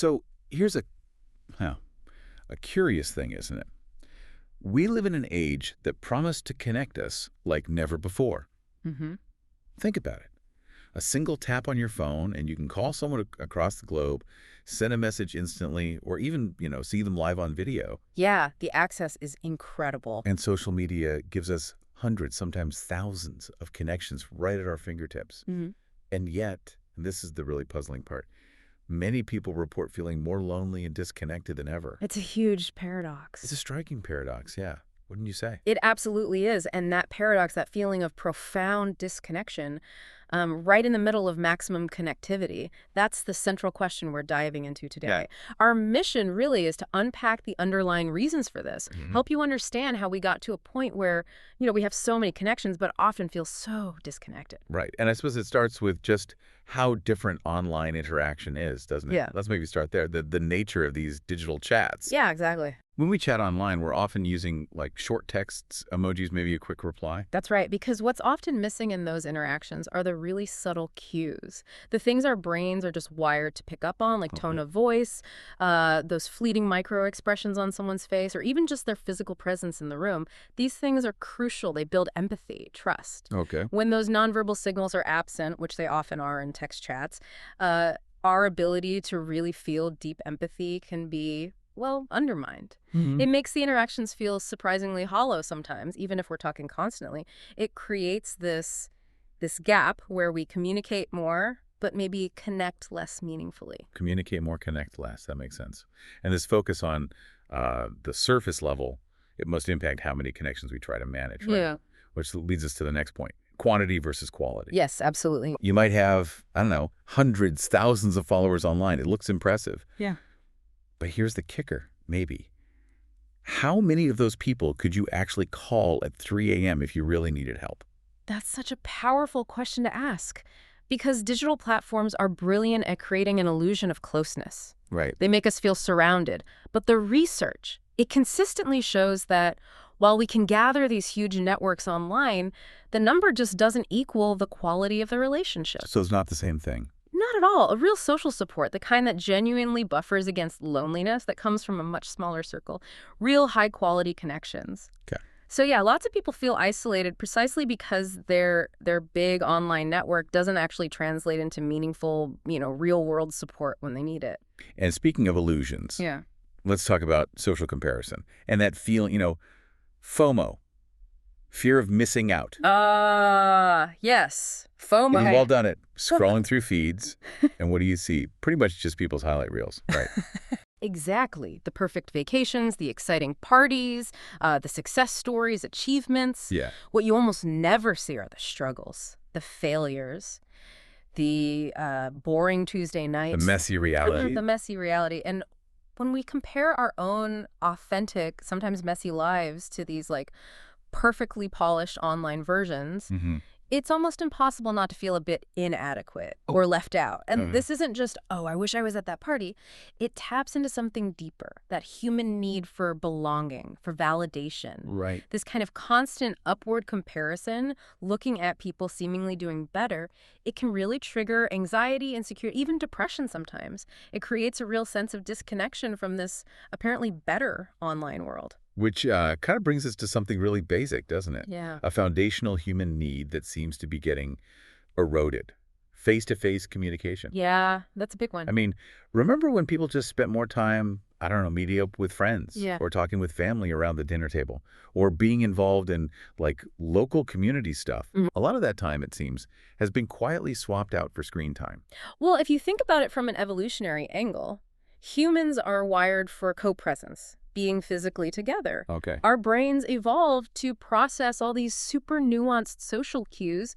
So here's well, a curious thing, isn't it? We live in an age that promised to connect us like never before. Hmm. Think about it. A single tap on your phone and you can call someone across the globe, send a message instantly, or even, see them live on video. Yeah, the access is incredible. And social media gives us hundreds, sometimes thousands of connections right at our fingertips. Hmm. And yet, and this is the really puzzling part, many people report feeling more lonely and disconnected than ever. It's a huge It's a paradox. striking paradox, yeah. Wouldn't you say? It absolutely is. And that paradox, that feeling of profound disconnection, right in the middle of maximum connectivity, that's the central question we're diving into Yeah. today. Our mission really is to unpack the underlying reasons for this, Mhm. help you understand how we got to a point where, we have so many connections, but often feel so disconnected. Right. And I suppose it starts with just how different online interaction is, doesn't it? Yeah. Let's maybe start there. The nature of these digital chats. Yeah, exactly. When we chat online, we're often using like short texts, emojis, maybe a quick reply. That's right, because what's often missing in those interactions are the really subtle cues, the things our brains are just wired to pick up on, like tone Okay. of voice, those fleeting micro expressions on someone's face, or even just their physical presence in the room. These things are crucial. They build empathy, trust. Okay. When those nonverbal signals are absent, which they often are in text chats, uh, our ability to really feel deep empathy can be, well, undermined. Hmm. It makes the interactions feel surprisingly hollow sometimes, even if we're talking constantly. It creates this gap where we communicate more, but maybe connect less meaningfully. Communicate more, connect less. That makes sense. And this focus on the surface level, it must impact how many connections we try to manage, right? Yeah. Which leads us to the next point, quantity versus quality. Yes, absolutely. You might have, I don't know, hundreds, thousands of followers online. It looks impressive. Yeah. But here's the kicker, maybe. How many of those people could you actually call at 3 a.m. if you really needed help? That's such a powerful question to ask because digital platforms are brilliant at creating an illusion of closeness. Right. They make us feel surrounded. But the research, it consistently shows that while we can gather these huge networks online, the number just doesn't equal the quality of the relationship. So it's not the same thing. Not at all. A real social support, the kind that genuinely buffers against loneliness that comes from a much smaller circle. Real high-quality connections. Okay. So yeah, lots of people feel isolated precisely because their big online network doesn't actually translate into meaningful, real-world support when they need it. And speaking of illusions, Yeah. let's talk about social comparison and that feeling, FOMO, fear of missing out. Yes. FOMO. We've all done it, scrolling through feeds, and what do you see? Pretty much just people's highlight reels, right? Exactly. The perfect vacations, the exciting parties, the success stories, achievements. Yeah. What you almost never see are the struggles, the failures, the boring Tuesday The nights. messy reality. The messy reality. And when we compare our own authentic, sometimes messy lives to these perfectly polished online versions, Hmm. it's almost impossible not to feel a bit inadequate or left out. And this isn't just, oh, I wish I was at that party. It taps into something deeper, that human need for belonging, for validation. Right. This kind of constant upward comparison, looking at people seemingly doing better, it can really trigger anxiety, insecurity, even depression sometimes. It creates a real sense of disconnection from this apparently better online world. Which kind of brings us to something really basic, doesn't it? Yeah. A foundational human need that seems to be getting eroded. Face-to-face communication. Yeah, that's a big one. I mean, remember when people just spent more time, I don't know, meeting up with friends Yeah. or talking with family around the dinner table or being involved in local community stuff? Mhm. A lot of that time, it seems, has been quietly swapped out for screen time. Well, if you think about it from an evolutionary angle, humans are wired for co-presence, being physically together. Okay. Our brains evolved to process all these super nuanced social cues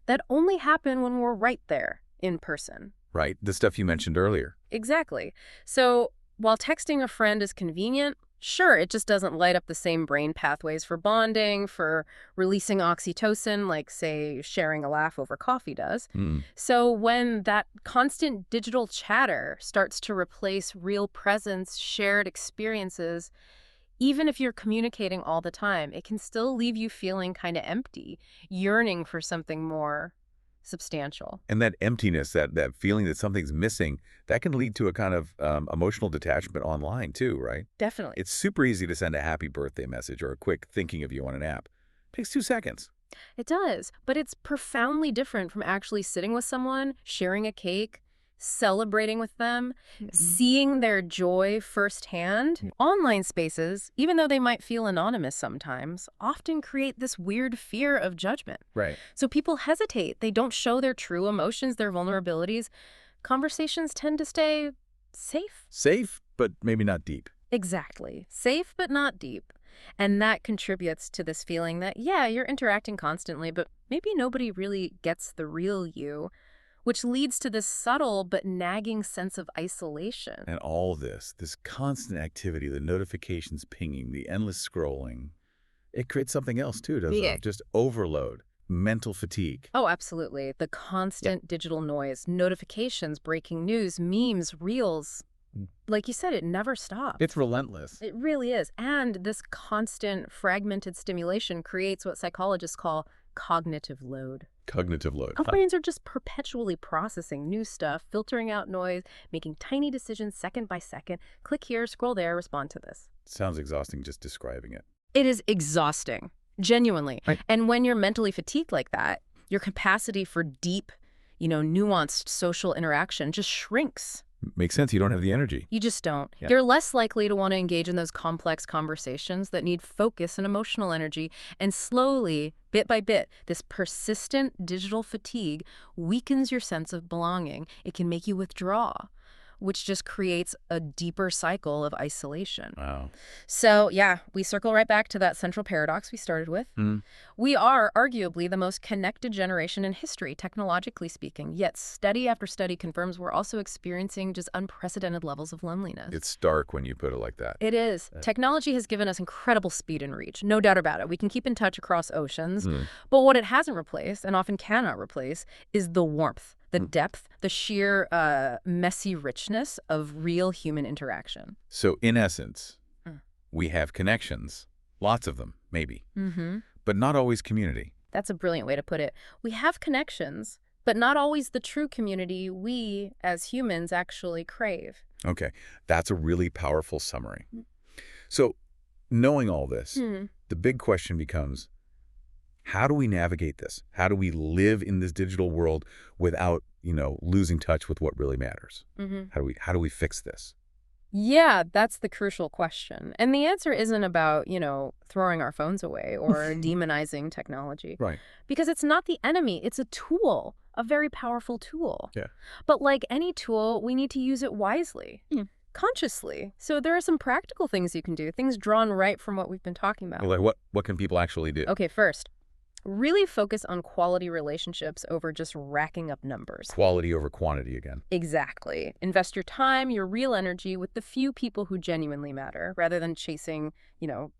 that only happen when we're right there in person. Right. The stuff you mentioned earlier. Exactly. So while texting a friend is convenient, sure, it just doesn't light up the same brain pathways for bonding, for releasing oxytocin, like, say, sharing a laugh over coffee does. Mm. So when that constant digital chatter starts to replace real presence, shared experiences, even if you're communicating all the time, it can still leave you feeling kind of empty, yearning for something more substantial. And that emptiness, that feeling that something's missing, that can lead to a kind of emotional detachment online too, right? Definitely. It's super easy to send a happy birthday message or a quick thinking of you on an app. Takes 2 seconds. It does, but it's profoundly different from actually sitting with someone, sharing a cake, celebrating with them, seeing their joy firsthand. Online spaces, even though they might feel anonymous sometimes, often create this weird fear of judgment. Right. So people hesitate. They don't show their true emotions, their vulnerabilities. Conversations tend to stay safe. Safe, but maybe not deep. Exactly. Safe, but not deep. And that contributes to this feeling that, yeah, you're interacting constantly, but maybe nobody really gets the real you, which leads to this subtle but nagging sense of isolation. And all this constant activity, the notifications pinging, the endless scrolling, it creates something else too, doesn't Yeah. it? Just overload, mental fatigue. Oh, absolutely. The constant digital noise, notifications, breaking news, memes, reels. Like you said, it never stops. It's relentless. It really is. And this constant fragmented stimulation creates what psychologists call cognitive load. Cognitive load. Our brains are just perpetually processing new stuff, filtering out noise, making tiny decisions second by second. Click here, scroll there, respond to this. Sounds exhausting just describing it. It is exhausting, genuinely. Right. And when you're mentally fatigued like that, your capacity for deep, nuanced social interaction just shrinks. Makes sense. You don't have the energy. You just don't. Yeah. You're less likely to want to engage in those complex conversations that need focus and emotional energy. And slowly, bit by bit, this persistent digital fatigue weakens your sense of belonging. It can make you withdraw, which just creates a deeper cycle of isolation. Wow. So, yeah, we circle right back to that central paradox we started with. We are arguably the most connected generation in history, technologically speaking, yet study after study confirms we're also experiencing just unprecedented levels of loneliness. It's stark when you put it like that. It is. Technology has given us incredible speed and reach, no doubt about it. We can keep in touch across oceans, but what it hasn't replaced, and often cannot replace, is the warmth, the depth, the sheer messy richness of real human interaction. So in essence, we have connections, lots of them, maybe, but not always community. That's a brilliant way to put it. We have connections, but not always the true community we, as humans, actually crave. Okay, that's a really powerful summary. So knowing all this, the big question becomes, how do we navigate this? How do we live in this digital world without, losing touch with what really matters? How do we fix this? Yeah, that's the crucial question. And the answer isn't about, throwing our phones away or demonizing technology. Right. Because it's not the enemy. It's a tool, a very powerful tool. Yeah. But like any tool, we need to use it wisely, consciously. So there are some practical things you can do, things drawn right from what we've been talking about. Like what can people actually do? Okay, first, really focus on quality relationships over just racking up numbers. Quality over quantity again. Exactly. Invest your time, your real energy with the few people who genuinely matter, rather than chasing,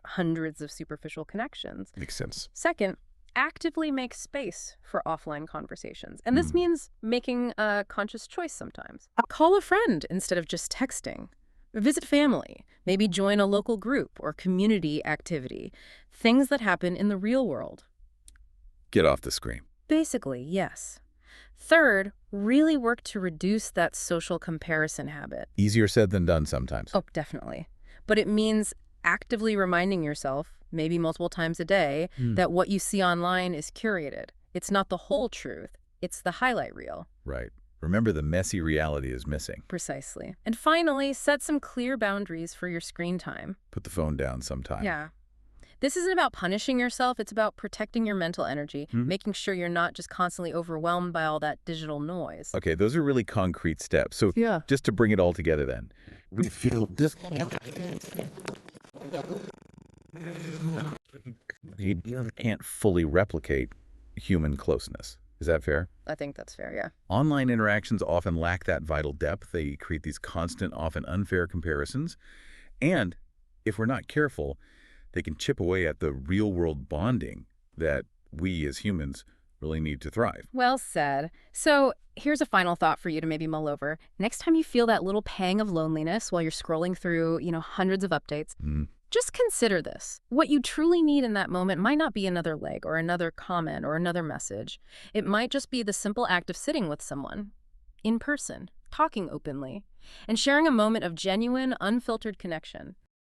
hundreds of superficial connections. Makes sense. Second, actively make space for offline conversations. And this means making a conscious choice sometimes. Call a friend instead of just texting. Visit family. Maybe join a local group or community activity. Things that happen in the real world. Get off the screen. Basically, yes. Third, really work to reduce that social comparison habit. Easier said than done sometimes. Oh, definitely. But it means actively reminding yourself, maybe multiple times a day, that what you see online is curated. It's not the whole truth. It's the highlight reel. Right. Remember, the messy reality is missing. Precisely. And finally, set some clear boundaries for your screen time. Put the phone down sometime. Yeah. This isn't about punishing yourself. It's about protecting your mental energy, making sure you're not just constantly overwhelmed by all that digital noise. Okay, those are really concrete steps. So just to bring it all together then. We feel you can't fully replicate human closeness. Is that fair? I think that's fair, yeah. Online interactions often lack that vital depth. They create these constant, often unfair comparisons. And if we're not careful, they can chip away at the real-world bonding that we as humans really need to thrive. Well said. So here's a final thought for you to maybe mull over. Next time you feel that little pang of loneliness while you're scrolling through, hundreds of updates, Just consider this. What you truly need in that moment might not be another like or another comment or another message. It might just be the simple act of sitting with someone, in person, talking openly, and sharing a moment of genuine, unfiltered connection.